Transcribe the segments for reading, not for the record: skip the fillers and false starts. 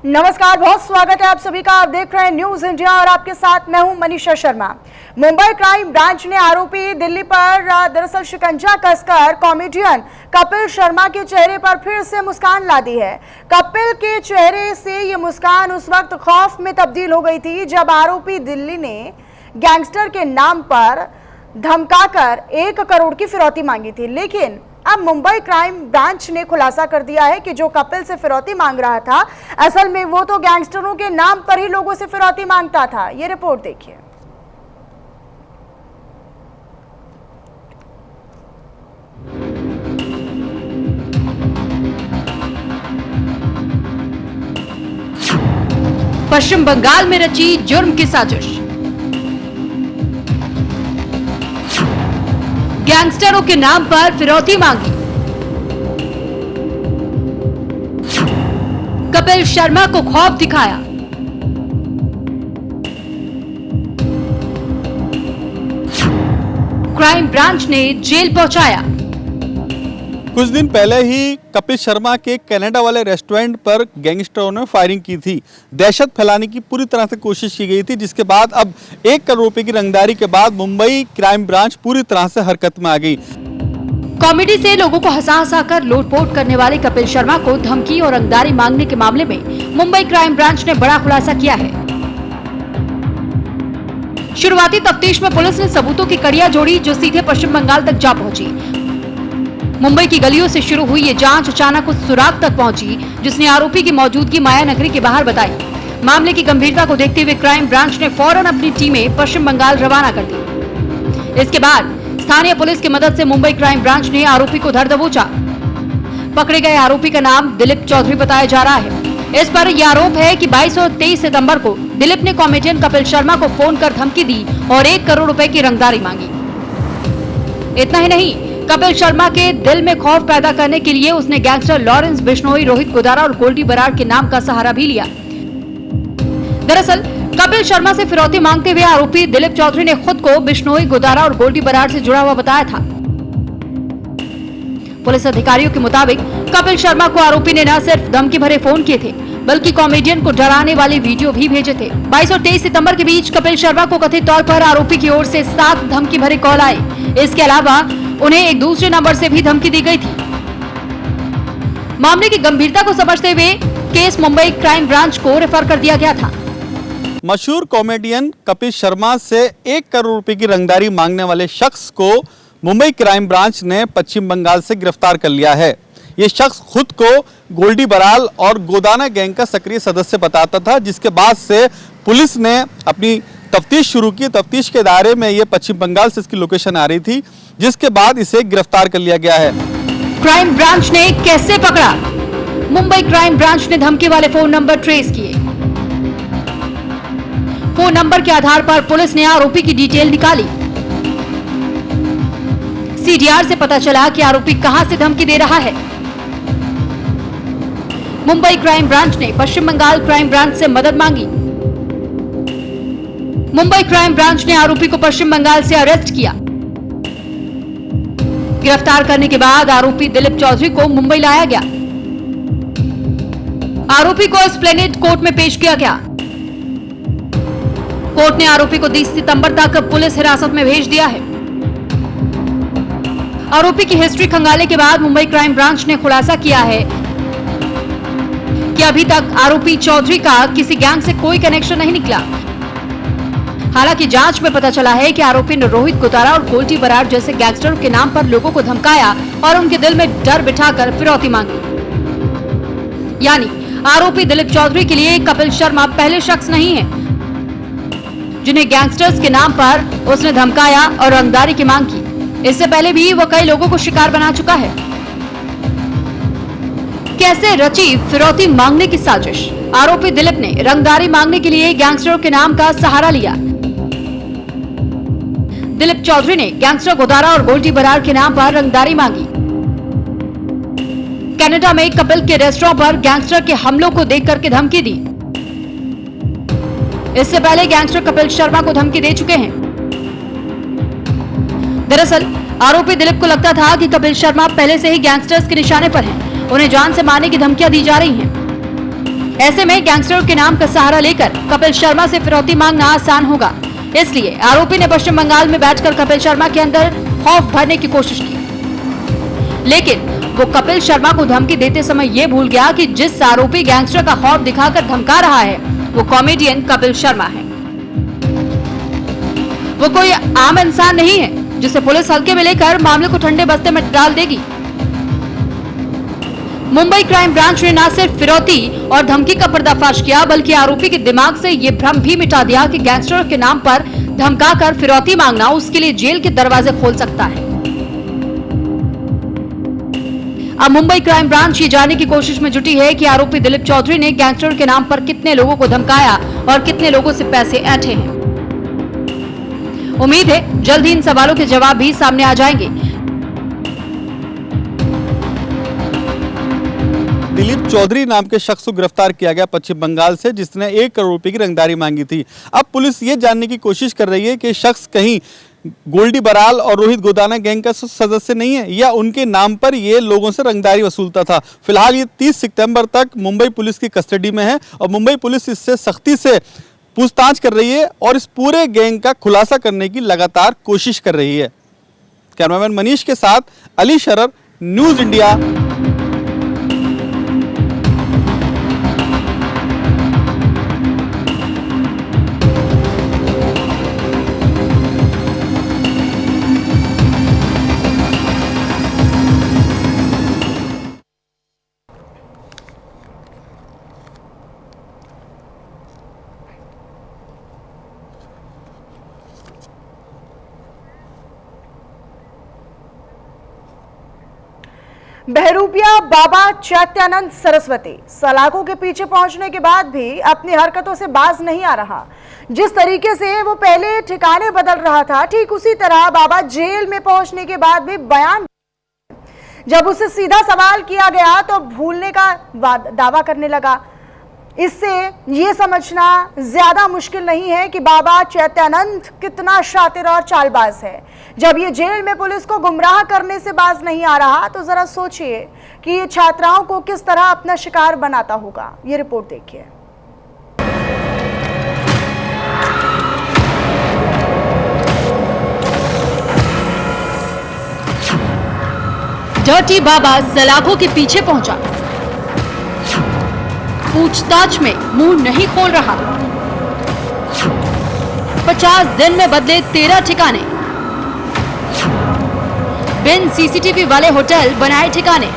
नमस्कार, बहुत स्वागत है आप सभी का। आप देख रहे हैं न्यूज इंडिया और आपके साथ मैं हूं मनीषा शर्मा। मुंबई क्राइम ब्रांच ने आरोपी दिल्ली पर दरअसल शिकंजा कसकर कॉमेडियन कपिल शर्मा के चेहरे पर फिर से मुस्कान ला दी है। कपिल के चेहरे से ये मुस्कान उस वक्त खौफ में तब्दील हो गई थी जब आरोपी दिल्ली ने गैंगस्टर के नाम पर धमकाकर 1 करोड़ की फिरौती मांगी थी। लेकिन अब मुंबई क्राइम ब्रांच ने खुलासा कर दिया है कि जो कपिल से फिरौती मांग रहा था, असल में वो तो गैंगस्टरों के नाम पर ही लोगों से फिरौती मांगता था। ये रिपोर्ट देखिए। पश्चिम बंगाल में रची जुर्म की साजिश। गैंगस्टरों के नाम पर फिरौती मांगी। कपिल शर्मा को खौफ दिखाया। क्राइम ब्रांच ने जेल पहुंचाया। कुछ दिन पहले ही कपिल शर्मा के कनाडा वाले रेस्टोरेंट पर गैंगस्टरों ने फायरिंग की थी। दहशत फैलाने की पूरी तरह से कोशिश की गई थी, जिसके बाद अब 1 करोड़ रुपए की रंगदारी के बाद मुंबई क्राइम ब्रांच पूरी तरह से हरकत में आ गई। कॉमेडी से लोगों को हंसा कर लूटपोट करने वाले कपिल शर्मा को धमकी और रंगदारी मांगने के मामले में मुंबई क्राइम ब्रांच ने बड़ा खुलासा किया है। शुरुआती तफ्तीश में पुलिस ने सबूतों की कड़ियां जोड़ी जो सीधे पश्चिम बंगाल तक जा पहुंची। मुंबई की गलियों से शुरू हुई ये जांच अचानक उस सुराग तक पहुंची जिसने आरोपी की मौजूदगी माया नगरी के बाहर बताई। मामले की गंभीरता को देखते हुए क्राइम ब्रांच ने फौरन अपनी टीमें पश्चिम बंगाल रवाना कर दी। इसके बाद स्थानीय पुलिस की मदद से मुंबई क्राइम ब्रांच ने आरोपी को धर दबोचा। पकड़े गए आरोपी का नाम दिलीप चौधरी बताया जा रहा है। इस पर यह आरोप है कि 22 और 23 सितंबर को दिलीप ने कॉमेडियन कपिल शर्मा को फोन कर धमकी दी और 1 करोड़ रुपए की रंगदारी मांगी। इतना ही नहीं, कपिल शर्मा के दिल में खौफ पैदा करने के लिए उसने गैंगस्टर लॉरेंस बिश्नोई, रोहित गोदारा और गोल्डी बराड़ के नाम का सहारा भी लिया। दरअसल कपिल शर्मा से फिरौती मांगते हुए आरोपी दिलीप चौधरी ने खुद को बिश्नोई, गोदारा और गोल्डी बराड़ से जुड़ा हुआ बताया था। पुलिस अधिकारियों के मुताबिक कपिल शर्मा को आरोपी ने न सिर्फ धमकी भरे फोन किए थे बल्कि कॉमेडियन को डराने वाले वीडियो भी भेजे थे। 22 और 23 सितंबर के बीच कपिल शर्मा को कथित तौर पर आरोपी की ओर से 7 धमकी भरे कॉल आए। इसके अलावा उन्हें एक दूसरे नंबर से भी धमकी दी गई थी। मामले की गंभीरता को समझते हुए केस मुंबई क्राइम ब्रांच को रेफर कर दिया गया था। मशहूर कॉमेडियन कपिल शर्मा से 1 करोड़ रुपए की रंगदारी मांगने वाले शख्स को मुंबई क्राइम ब्रांच ने पश्चिम बंगाल से गिरफ्तार कर लिया है। ये शख्स खुद को गोल्डी बराल और गोदाना गैंग का सक्रिय सदस्य बताता था, जिसके बाद से पुलिस ने अपनी तफ्तीश शुरू की। तफ्तीश के दायरे में ये पश्चिम बंगाल से इसकी लोकेशन आ रही थी, जिसके बाद इसे गिरफ्तार कर लिया गया है। क्राइम ब्रांच ने कैसे पकड़ा? मुंबई क्राइम ब्रांच ने धमकी वाले फोन नंबर ट्रेस किए। फोन नंबर के आधार पर पुलिस ने आरोपी की डिटेल निकाली। सीडीआर से पता चला कि आरोपी कहां से धमकी दे रहा है। मुंबई क्राइम ब्रांच ने पश्चिम बंगाल क्राइम ब्रांच से मदद मांगी। मुंबई क्राइम ब्रांच ने आरोपी को पश्चिम बंगाल से अरेस्ट किया। गिरफ्तार करने के बाद आरोपी दिलीप चौधरी को मुंबई लाया गया। आरोपी को एस्प्लेनेड कोर्ट में पेश किया गया। कोर्ट ने आरोपी को 30 सितंबर तक पुलिस हिरासत में भेज दिया है। आरोपी की हिस्ट्री खंगालने के बाद मुंबई क्राइम ब्रांच ने खुलासा किया है कि अभी तक आरोपी चौधरी का किसी गैंग से कोई कनेक्शन नहीं निकला। हालांकि जांच में पता चला है कि आरोपी ने रोहित गोदारा और गोल्डी बराड़ जैसे गैंगस्टरों के नाम पर लोगों को धमकाया और उनके दिल में डर बिठाकर फिरौती मांगी। यानी आरोपी दिलीप चौधरी के लिए कपिल शर्मा पहले शख्स नहीं है जिन्हें गैंगस्टर्स के नाम पर उसने धमकाया और रंगदारी की मांग की। इससे पहले भी वह कई लोगों को शिकार बना चुका है। कैसे रची फिरौती मांगने की साजिश? आरोपी दिलीप ने रंगदारी मांगने के लिए गैंगस्टरों के नाम का सहारा लिया। दिलीप चौधरी ने गैंगस्टर गोदारा और गोल्डी बराड़ के नाम पर रंगदारी मांगी। कनाडा में कपिल के रेस्टोरेंट पर गैंगस्टर के हमलों को देख करके धमकी दी। इससे पहले गैंगस्टर कपिल शर्मा को धमकी दे चुके हैं। दरअसल आरोपी दिलीप को लगता था कि कपिल शर्मा पहले से ही गैंगस्टर्स के निशाने पर हैं। उन्हें जान से मारने की धमकियां दी जा रही हैं। ऐसे में गैंगस्टरों के नाम का सहारा लेकर कपिल शर्मा से फिरौती मांगना आसान होगा। इसलिए आरोपी ने पश्चिम बंगाल में बैठकर कपिल शर्मा के अंदर खौफ भरने की कोशिश की, लेकिन वो कपिल शर्मा को धमकी देते समय ये भूल गया कि जिस आरोपी गैंगस्टर का खौफ दिखाकर धमका रहा है वो कॉमेडियन कपिल शर्मा है। वो कोई आम इंसान नहीं है जिसे पुलिस हल्के में लेकर मामले को ठंडे बस्ते में डाल देगी। मुंबई क्राइम ब्रांच ने न सिर्फ फिरौती और धमकी का पर्दाफाश किया, बल्कि आरोपी के दिमाग से ये भ्रम भी मिटा दिया कि गैंगस्टर के नाम पर धमकाकर फिरौती मांगना उसके लिए जेल के दरवाजे खोल सकता है। अब मुंबई क्राइम ब्रांच ये जानने की कोशिश में जुटी है कि आरोपी दिलीप चौधरी ने गैंगस्टर के नाम पर कितने लोगों को धमकाया और कितने लोगों से पैसे ऐंठे हैं। उम्मीद है जल्द ही इन सवालों के जवाब भी सामने आ जाएंगे। दिलीप चौधरी नाम के शख्स को गिरफ्तार किया गया पश्चिम बंगाल से, जिसने 1 करोड़ रुपए की रंगदारी मांगी थी। अब पुलिस ये जानने की कोशिश कर रही है कि शख्स कहीं गोल्डी बराल और रोहित गोदाना गैंग का सदस्य नहीं है या उनके नाम पर ये लोगों से रंगदारी वसूलता था। फिलहाल ये 30 सितंबर तक मुंबई पुलिस की कस्टडी में है और मुंबई पुलिस इससे सख्ती से पूछताछ कर रही है और इस पूरे गैंग का खुलासा करने की लगातार कोशिश कर रही है। कैमरामैन मनीष के साथ अली शरर, न्यूज़ इंडिया। बहरूपिया बाबा चैत्यानंद सरस्वती सलाखों के पीछे पहुंचने के बाद भी अपनी हरकतों से बाज नहीं आ रहा। जिस तरीके से वो पहले ठिकाने बदल रहा था, ठीक उसी तरह बाबा जेल में पहुंचने के बाद भी बयान, जब उसे सीधा सवाल किया गया तो भूलने का दावा करने लगा। इससे ये समझना ज्यादा मुश्किल नहीं है कि बाबा चैत्यानंद कितना शातिर और चालबाज है। जब ये जेल में पुलिस को गुमराह करने से बाज नहीं आ रहा तो जरा सोचिए कि ये छात्राओं को किस तरह अपना शिकार बनाता होगा। ये रिपोर्ट देखिए। डर्टी बाबा सलाखों के पीछे पहुंचा, पूछताछ में मुंह नहीं खोल रहा। 50 दिन में बदले 13 ठिकाने, बिन सीसीटीवी वाले होटल बनाए ठिकाने।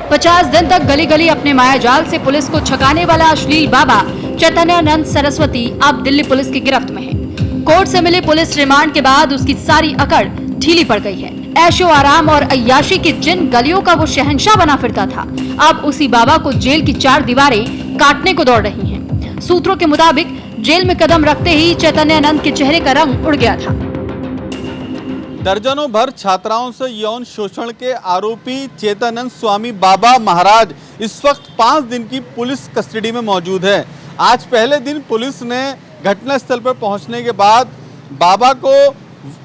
50 दिन तक गली गली अपने मायाजाल से पुलिस को छकाने वाला अश्लील बाबा चैतन्यानंद सरस्वती अब दिल्ली पुलिस की गिरफ्त में है। कोर्ट से मिले पुलिस रिमांड के बाद उसकी सारी अकड़ ढीली पड़ गई है। ऐशो आराम और अय्याशी की जिन गलियों का वो शहंशाह बना फिरता था, अब उसी बाबा को जेल की 4 दीवारें काटने को दौड़ रही हैं। सूत्रों के मुताबिक जेल में कदम रखते ही चैतन्यानंद के चेहरे का रंग उड़ गया था। दर्जनों भर छात्राओं से यौन शोषण के आरोपी चैतन्यानंद स्वामी बाबा महाराज इस वक्त 5 दिन की पुलिस कस्टडी में मौजूद है। आज पहले दिन पुलिस ने घटनास्थल पर पहुंचने के बाद बाबा को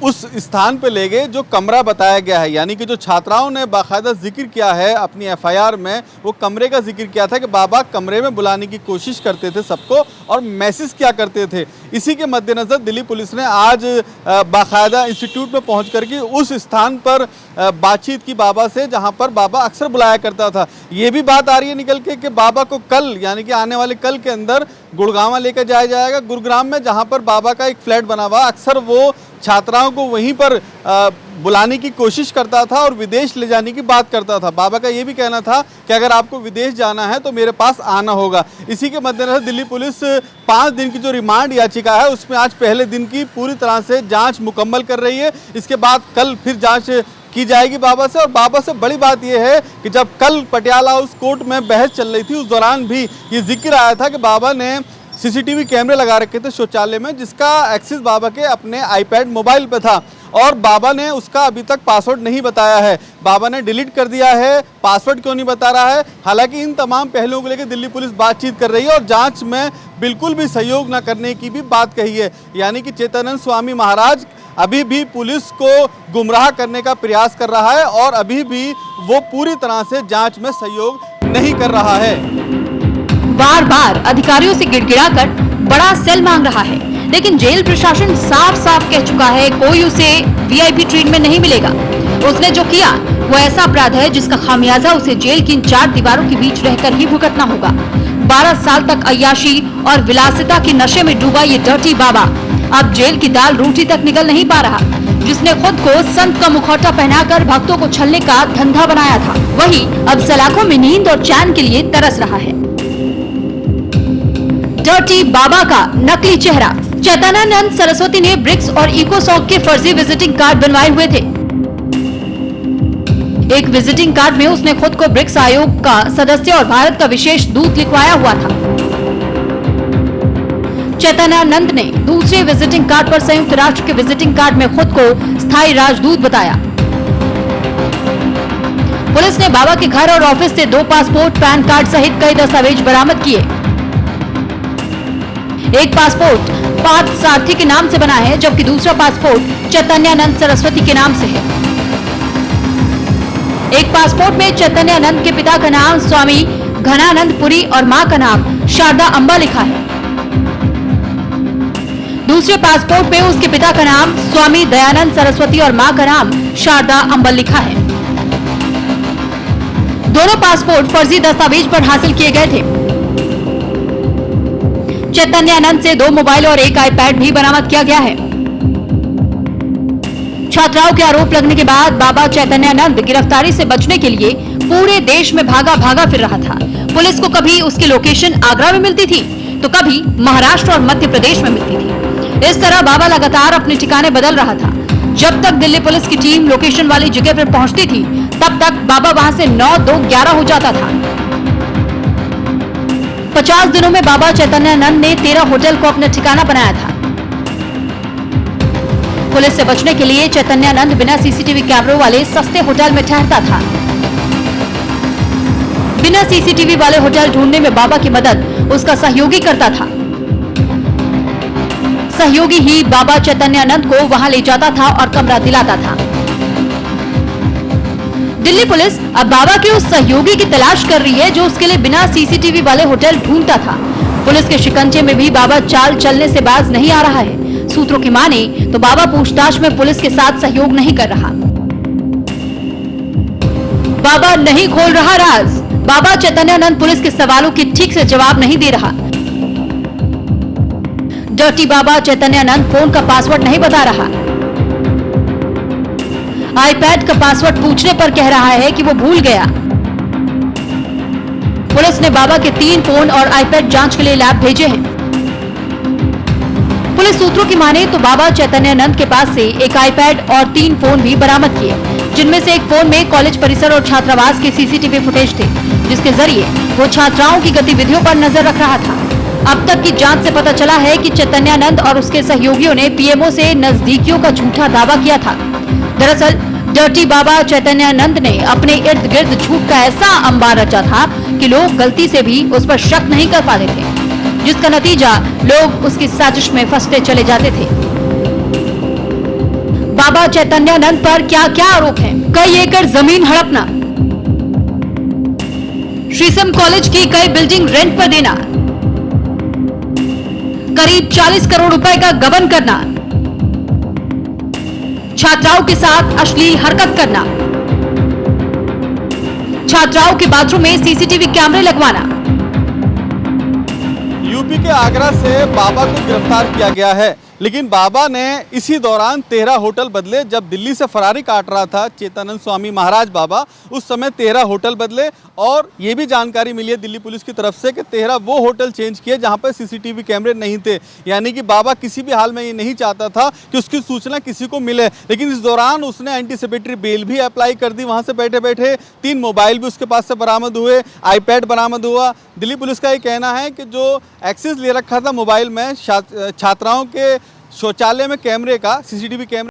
उस स्थान पर ले गए जो कमरा बताया गया है, यानी कि जो छात्राओं ने बाकायदा जिक्र किया है अपनी एफआईआर में, वो कमरे का जिक्र किया था कि बाबा कमरे में बुलाने की कोशिश करते थे सबको और मैसेज किया करते थे। इसी के मद्देनज़र दिल्ली पुलिस ने आज बाकायदा इंस्टीट्यूट में पहुंच करके उस स्थान पर बातचीत की बाबा से जहां पर बाबा अक्सर बुलाया करता था। ये भी बात आ रही है निकल के कि बाबा को कल, यानी कि आने वाले कल के अंदर गुड़गांव लेकर जाया जाएगा, गुरुग्राम में, जहां पर बाबा का एक फ्लैट बना हुआ। अक्सर वो छात्राओं को वहीं पर बुलाने की कोशिश करता था और विदेश ले जाने की बात करता था। बाबा का ये भी कहना था कि अगर आपको विदेश जाना है तो मेरे पास आना होगा। इसी के मद्देनजर दिल्ली पुलिस 5 दिन की जो रिमांड याचिका है उसमें आज पहले दिन की पूरी तरह से जांच मुकम्मल कर रही है। इसके बाद कल फिर जांच की जाएगी बाबा से। और बाबा से बड़ी बात यह है कि जब कल पटियाला हाउस कोर्ट में बहस चल रही थी उस दौरान भी ये जिक्र आया था कि बाबा ने सीसीटीवी कैमरे लगा रखे थे शौचालय में, जिसका एक्सेस बाबा के अपने आईपैड मोबाइल पे था और बाबा ने उसका अभी तक पासवर्ड नहीं बताया है। बाबा ने डिलीट कर दिया है, पासवर्ड क्यों नहीं बता रहा है। हालांकि इन तमाम पहलुओं को लेकर दिल्ली पुलिस बातचीत कर रही है और जांच में बिल्कुल भी सहयोग न करने की भी बात कही है। यानी कि चैतन्यानंद स्वामी महाराज अभी भी पुलिस को गुमराह करने का प्रयास कर रहा है और अभी भी वो पूरी तरह से जांच में सहयोग नहीं कर रहा है। बार बार अधिकारियों से गिड़गिड़ाकर बड़ा सेल मांग रहा है, लेकिन जेल प्रशासन साफ साफ कह चुका है कोई उसे वीआईपी ट्रीटमेंट नहीं मिलेगा। उसने जो किया वो ऐसा अपराध है जिसका खामियाजा उसे जेल की इन 4 दीवारों के बीच रहकर ही भुगतना होगा। 12 साल तक अय्याशी और विलासिता के नशे में डूबा ये डर्टी बाबा अब जेल की दाल रोटी तक निकल नहीं पा रहा। जिसने खुद को संत का मुखौटा पहनाकर भक्तों को छलने का धंधा बनाया था, वही अब सलाखों में नींद और चैन के लिए तरस रहा है। डर्टी बाबा का नकली चेहरा। चैतन्यानंद सरस्वती ने ब्रिक्स और इकोसॉक के फर्जी विजिटिंग कार्ड बनवाए हुए थे। एक विजिटिंग कार्ड में उसने खुद को ब्रिक्स आयोग का सदस्य और भारत का विशेष दूत लिखवाया हुआ था। चैतन्यानंद ने दूसरे विजिटिंग कार्ड पर संयुक्त राष्ट्र के विजिटिंग कार्ड में खुद को स्थायी राजदूत बताया। पुलिस ने बाबा के घर और ऑफिस से 2 पासपोर्ट, पैन कार्ड सहित कई दस्तावेज बरामद किए। एक पासपोर्ट पार्थ सारथी के नाम से बना है, जबकि दूसरा पासपोर्ट चैतन्यानंद सरस्वती के नाम से है। एक पासपोर्ट में चैतन्यानंद के पिता का नाम स्वामी घनानंद पुरी और मां का नाम शारदा अंबा लिखा है। दूसरे पासपोर्ट में उसके पिता का नाम स्वामी दयानंद सरस्वती और मां का नाम शारदा अंबल लिखा है। दोनों पासपोर्ट फर्जी दस्तावेज पर हासिल किए गए थे। चैतन्यानंद से 2 मोबाइल और 1 आईपैड भी बरामद किया गया है। छात्राओं के आरोप लगने के बाद बाबा चैतन्यानंद गिरफ्तारी से बचने के लिए पूरे देश में भागा फिर रहा था। पुलिस को कभी उसकी लोकेशन आगरा में मिलती थी तो कभी महाराष्ट्र और मध्य प्रदेश में मिलती थी। इस तरह बाबा लगातार अपने ठिकाने बदल रहा था। जब तक दिल्ली पुलिस की टीम लोकेशन वाली जगह पर पहुंचती थी, तब तक बाबा वहां से 9, 2, 11 हो जाता था। 50 दिनों में बाबा चैतन्यानंद ने 13 होटल को अपना ठिकाना बनाया था। पुलिस से बचने के लिए चैतन्यानंद बिना सीसीटीवी कैमरों वाले सस्ते होटल में ठहरता था। बिना सीसीटीवी वाले होटल ढूंढने में बाबा की मदद उसका सहयोगी करता था। सहयोगी ही बाबा चैतन्यानंद को वहां ले जाता था और कमरा दिलाता था। दिल्ली पुलिस अब बाबा के उस सहयोगी की तलाश कर रही है जो उसके लिए बिना सीसीटीवी वाले होटल ढूंढता था। पुलिस के शिकंजे में भी बाबा चाल चलने से बाज नहीं आ रहा है। सूत्रों की माने तो बाबा पूछताछ में पुलिस के साथ सहयोग नहीं कर रहा। बाबा नहीं खोल रहा राज। बाबा चैतन्यानंद पुलिस के सवालों की ठीक से जवाब नहीं दे रहा। डर्टी बाबा चैतन्यानंद फोन का पासवर्ड नहीं बता रहा। आईपैड का पासवर्ड पूछने पर कह रहा है कि वो भूल गया। पुलिस ने बाबा के 3 फोन और आईपैड जांच के लिए लैब भेजे हैं। पुलिस सूत्रों की माने तो बाबा चैतन्यानंद के पास से एक आईपैड और 3 फोन भी बरामद किए, जिनमें से एक फोन में कॉलेज परिसर और छात्रावास के सीसीटीवी फुटेज थे, जिसके जरिए वो छात्राओं की गतिविधियों पर नजर रख रहा था। अब तक की जांच से पता चला है कि चैतन्यानंद और उसके सहयोगियों ने पीएमओ से नजदीकियों का झूठा दावा किया था। दरअसल डर्टी बाबा चैतन्यानंद ने अपने इर्द गिर्द झूठ का ऐसा अंबार रचा था कि लोग गलती से भी उस पर शक नहीं कर पाते थे, जिसका नतीजा लोग उसकी साजिश में फंसते चले जाते थे। बाबा चैतन्यानंद पर क्या क्या आरोप हैं? कई एकड़ जमीन हड़पना, श्रीसम कॉलेज की कई बिल्डिंग रेंट पर देना, करीब 40 करोड़ रुपए का गबन करना, छात्राओं के साथ अश्लील हरकत करना, छात्राओं के बाथरूम में सीसीटीवी कैमरे लगवाना। यूपी के आगरा से बाबा को गिरफ्तार किया गया है, लेकिन बाबा ने इसी दौरान 13 होटल बदले। जब दिल्ली से फरारी काट रहा था चेतानंद स्वामी महाराज बाबा, उस समय 13 होटल बदले। और ये भी जानकारी मिली है दिल्ली पुलिस की तरफ से कि 13 वो होटल चेंज किए जहां पर सीसीटीवी कैमरे नहीं थे। यानी कि बाबा किसी भी हाल में ये नहीं चाहता था कि उसकी सूचना किसी को मिले। लेकिन इस दौरान उसने एंटीसिपेटरी बेल भी अप्लाई कर दी। वहां से बैठे बैठे 3 मोबाइल भी उसके पास से बरामद हुए, आईपैड बरामद हुआ। दिल्ली पुलिस का ये कहना है कि जो एक्सेस ले रखा था मोबाइल में छात्राओं के शौचालय में कैमरे का, सीसीटीवी कैमरे